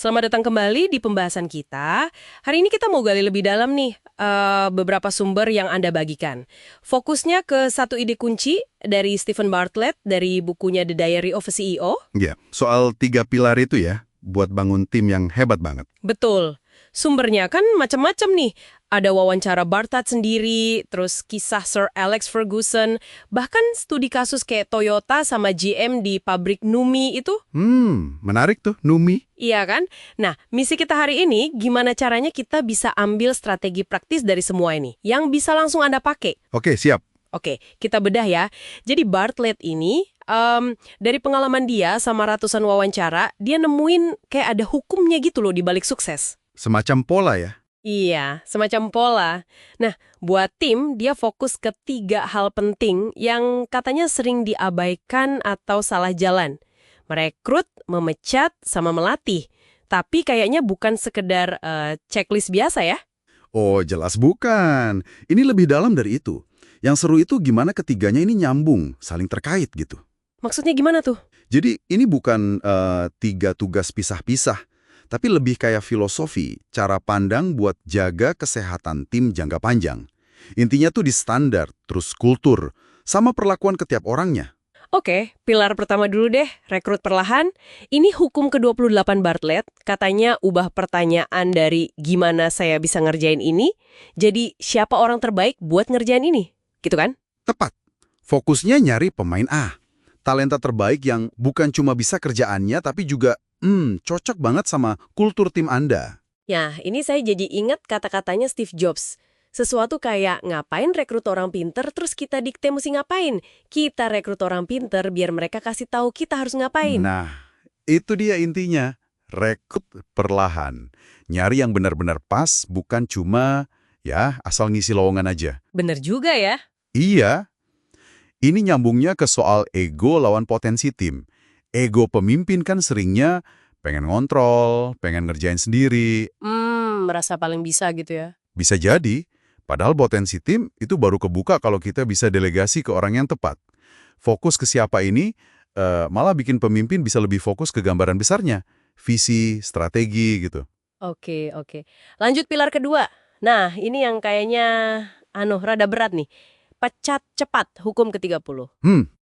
Selamat datang kembali di pembahasan kita. Hari ini kita mau gali lebih dalam nih beberapa sumber yang Anda bagikan. Fokusnya ke satu ide kunci dari Stephen Bartlett dari bukunya The Diary of a CEO. Ya, soal 3 pilar itu ya, buat bangun tim yang hebat banget. Betul. Sumbernya kan macam-macam nih. Ada wawancara Bartlett sendiri, terus kisah Sir Alex Ferguson, bahkan studi kasus kayak Toyota sama GM di pabrik Numi itu. Menarik tuh, Numi. Iya kan? Nah, misi kita hari ini, gimana caranya kita bisa ambil strategi praktis dari semua ini, yang bisa langsung Anda pakai. Oke, siap. Oke, kita bedah ya. Jadi Bartlett ini, dari pengalaman dia sama ratusan wawancara, dia nemuin kayak ada hukumnya gitu loh di balik sukses. Semacam pola ya. Iya, semacam pola. Nah, buat tim, dia fokus ke 3 hal penting yang katanya sering diabaikan atau salah jalan. Merekrut, memecat, sama melatih. Tapi kayaknya bukan sekedar checklist biasa ya. Oh, jelas bukan. Ini lebih dalam dari itu. Yang seru itu gimana ketiganya ini nyambung, saling terkait gitu. Maksudnya gimana tuh? Jadi ini bukan 3 tugas pisah-pisah, tapi lebih kayak filosofi, cara pandang buat jaga kesehatan tim jangka panjang. Intinya tuh di standar, terus kultur, sama perlakuan ke tiap orangnya. Oke, pilar pertama dulu deh, rekrut perlahan. Ini hukum ke-28 Bartlett, katanya ubah pertanyaan dari gimana saya bisa ngerjain ini, jadi siapa orang terbaik buat ngerjain ini, gitu kan? Tepat. Fokusnya nyari pemain A. Talenta terbaik yang bukan cuma bisa kerjaannya, tapi juga cocok banget sama kultur tim Anda. Ya, ini saya jadi ingat kata-katanya Steve Jobs. Sesuatu kayak ngapain rekrut orang pinter terus kita dikte mesti ngapain. Kita rekrut orang pinter biar mereka kasih tahu kita harus ngapain. Nah, itu dia intinya. Rekrut perlahan. Nyari yang benar-benar pas, bukan cuma asal ngisi lowongan aja. Bener juga ya. Iya. Ini nyambungnya ke soal ego lawan potensi tim. Ego pemimpin kan seringnya pengen ngontrol, pengen ngerjain sendiri. Merasa paling bisa gitu ya. Bisa jadi, padahal potensi tim itu baru kebuka kalau kita bisa delegasi ke orang yang tepat. Fokus ke siapa ini, malah bikin pemimpin bisa lebih fokus ke gambaran besarnya. Visi, strategi gitu. Oke. Lanjut pilar kedua. Nah, ini yang kayaknya rada berat nih. Pecat cepat hukum ke-30.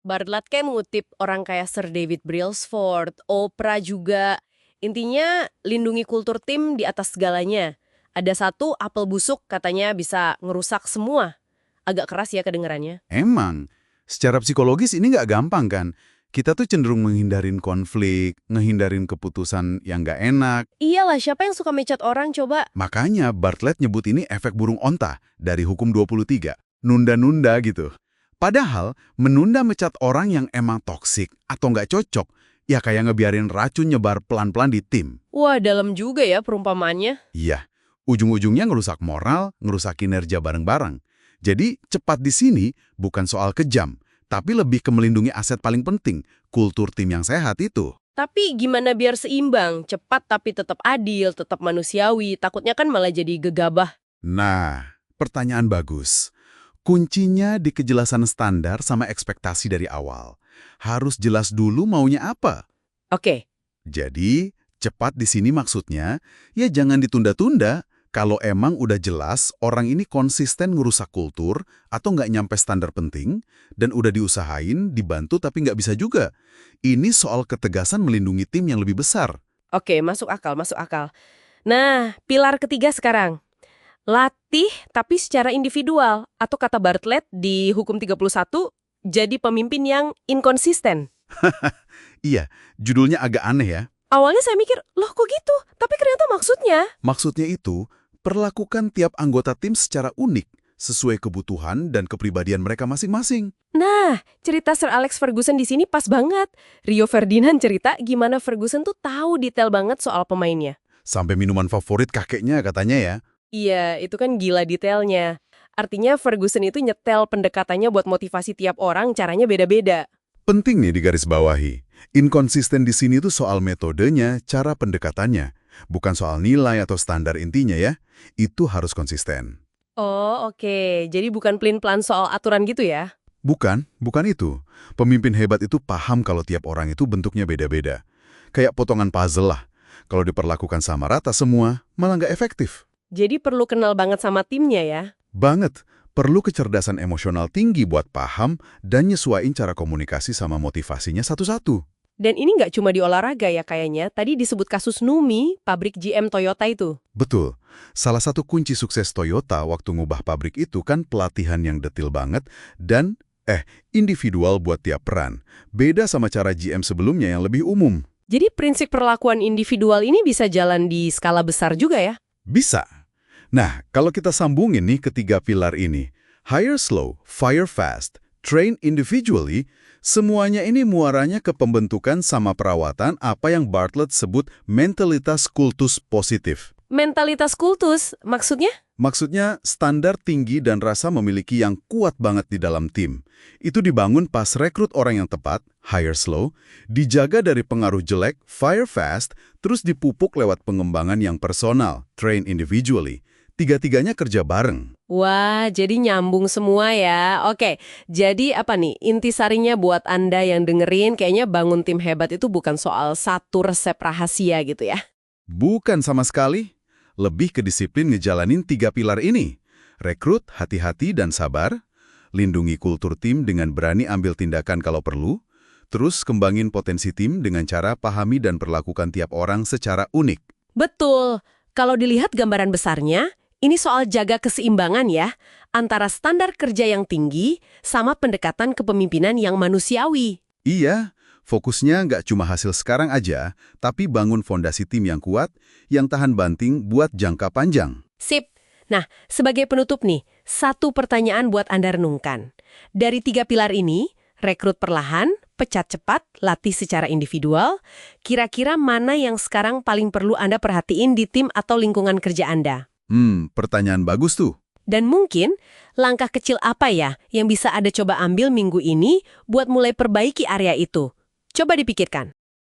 Bartlett kayak mengutip orang kayak Sir David Brailsford, Oprah juga. Intinya, lindungi kultur tim di atas segalanya. Ada satu apel busuk katanya bisa ngerusak semua. Agak keras ya kedengarannya. Emang, secara psikologis ini nggak gampang kan? Kita tuh cenderung menghindarin konflik, ngehindarin keputusan yang nggak enak. Iyalah, siapa yang suka mecat orang coba? Makanya Bartlett nyebut ini efek burung onta dari hukum 23. Nunda-nunda gitu. Padahal, menunda mecat orang yang emang toksik atau nggak cocok, ya kayak ngebiarin racun nyebar pelan-pelan di tim. Wah, dalam juga ya perumpamaannya. Iya, ujung-ujungnya ngerusak moral, ngerusak kinerja bareng-bareng. Jadi, cepat di sini bukan soal kejam, tapi lebih ke melindungi aset paling penting, kultur tim yang sehat itu. Tapi gimana biar seimbang? Cepat tapi tetap adil, tetap manusiawi. Takutnya kan malah jadi gegabah. Nah, pertanyaan bagus. Kuncinya di kejelasan standar sama ekspektasi dari awal. Harus jelas dulu maunya apa. Oke. Jadi, cepat di sini maksudnya, ya jangan ditunda-tunda. Kalau emang udah jelas orang ini konsisten ngerusak kultur atau nggak nyampe standar penting, dan udah diusahain, dibantu tapi nggak bisa juga. Ini soal ketegasan melindungi tim yang lebih besar. Oke, masuk akal. Nah, pilar ketiga sekarang. Latih tapi secara individual. Atau kata Bartlett di hukum 31, jadi pemimpin yang inkonsisten. Iya, judulnya agak aneh ya. Awalnya saya mikir, loh kok gitu? Tapi ternyata maksudnya. Maksudnya itu, perlakukan tiap anggota tim secara unik, sesuai kebutuhan dan kepribadian mereka masing-masing. Nah, cerita Sir Alex Ferguson di sini pas banget. Rio Ferdinand cerita gimana Ferguson tuh tahu detail banget soal pemainnya. Sampai minuman favorit kakeknya katanya ya. Iya, itu kan gila detailnya. Artinya Ferguson itu nyetel pendekatannya buat motivasi tiap orang, caranya beda-beda. Penting nih digarisbawahi. Inkonsisten di sini tuh soal metodenya, cara pendekatannya. Bukan soal nilai atau standar intinya ya. Itu harus konsisten. Oh, oke. Jadi bukan pelin-pelan soal aturan gitu ya? Bukan itu. Pemimpin hebat itu paham kalau tiap orang itu bentuknya beda-beda. Kayak potongan puzzle lah. Kalau diperlakukan sama rata semua, malah nggak efektif. Jadi perlu kenal banget sama timnya ya. Banget. Perlu kecerdasan emosional tinggi buat paham dan nyesuaiin cara komunikasi sama motivasinya satu-satu. Dan ini nggak cuma di olahraga ya kayaknya. Tadi disebut kasus Numi, pabrik GM Toyota itu. Betul. Salah satu kunci sukses Toyota waktu ngubah pabrik itu kan pelatihan yang detil banget dan individual buat tiap peran. Beda sama cara GM sebelumnya yang lebih umum. Jadi prinsip perlakuan individual ini bisa jalan di skala besar juga ya? Bisa. Nah, kalau kita sambungin nih ketiga pilar ini, hire slow, fire fast, train individually, semuanya ini muaranya ke pembentukan sama perawatan apa yang Bartlett sebut mentalitas kultus positif. Mentalitas kultus, maksudnya? Maksudnya, standar tinggi dan rasa memiliki yang kuat banget di dalam tim. Itu dibangun pas rekrut orang yang tepat, hire slow, dijaga dari pengaruh jelek, fire fast, terus dipupuk lewat pengembangan yang personal, train individually. Tiga-tiganya kerja bareng. Wah, jadi nyambung semua ya. Oke, jadi apa nih, intisarinya buat Anda yang dengerin, kayaknya bangun tim hebat itu bukan soal satu resep rahasia gitu ya? Bukan sama sekali. Lebih ke disiplin ngejalanin tiga pilar ini. Rekrut, hati-hati dan sabar. Lindungi kultur tim dengan berani ambil tindakan kalau perlu. Terus kembangin potensi tim dengan cara pahami dan perlakukan tiap orang secara unik. Betul. Kalau dilihat gambaran besarnya, ini soal jaga keseimbangan ya, antara standar kerja yang tinggi sama pendekatan kepemimpinan yang manusiawi. Iya, fokusnya nggak cuma hasil sekarang aja, tapi bangun fondasi tim yang kuat, yang tahan banting buat jangka panjang. Sip. Nah, sebagai penutup nih, satu pertanyaan buat Anda renungkan. Dari tiga pilar ini, rekrut perlahan, pecat cepat, latih secara individual, kira-kira mana yang sekarang paling perlu Anda perhatiin di tim atau lingkungan kerja Anda? Pertanyaan bagus tuh. Dan mungkin langkah kecil apa ya yang bisa Anda coba ambil minggu ini buat mulai perbaiki area itu? Coba dipikirkan.